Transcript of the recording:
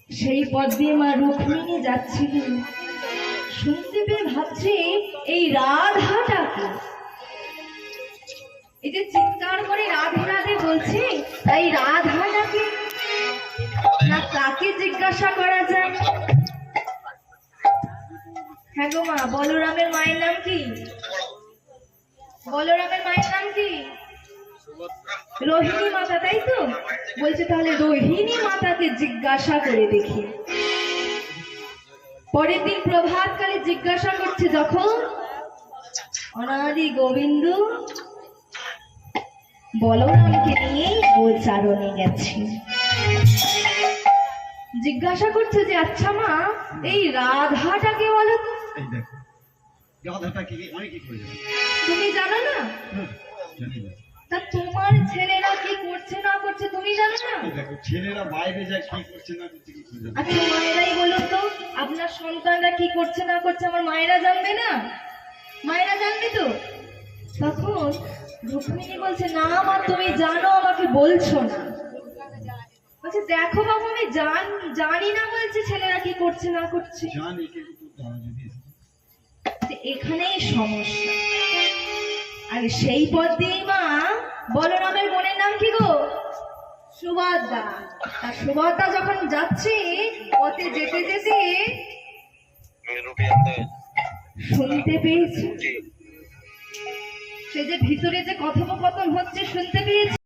সেই পথ দিয়ে মা রুক্মিণী যাচ্ছিলেন। শুনতে পেয়ে ভাবছি এই রাধাটাকে, এই যে চিৎকার করে রাধে রাধে বলছে, তাই রাধাটাকে না কাকে জিজ্ঞাসা করা যায়? হ্যাঁ গো মা, বলরামের মায়ের নাম কি? বলরামের মায়ের নাম কি? রোহিণী মাতা, তাই তো? বলছে তাহলে রোহিণী মাতাকে জিজ্ঞাসা করে দেখি। পরের দিন প্রভাতকালে জিজ্ঞাসা করছে যখন, অনাদি গোবিন্দ বলরামকে নিয়ে গোচারণে গেছে। জিজ্ঞাসা করছে যে আচ্ছা মা, এই রাধাটাকে বলো তো। তুমি জানো না? তা তোমার ছেলেরা কি করছে না করছে তুমি জানো না? ছেলেরা বাইরে যায় কি করছে না করছে কি করে? আচ্ছা মায়েরাই বলুন তো, আপনার সন্তানরা কি করছে না করছে আমার মায়েরা জানবে না? মায়েরা জানবে তো। তখন রুক্মিণী বলছে না মা, তুমি জানো আমাকে বলছো না। বলছে দেখো বাবু, আমি জানি না বলছে ছেলেরা কি করছে না করছে। এখানেই সমস্যা। আর সেই পথ দিয়েই মা বলরামের বোনের নাম কি গো? সুভদ্রা। আর সুভদ্রা যখন যাচ্ছে পথে যেতে যেতে শুনতে পেয়েছে, সে যে ভিতরে যে কথোপকথন হচ্ছে শুনতে পেয়েছে।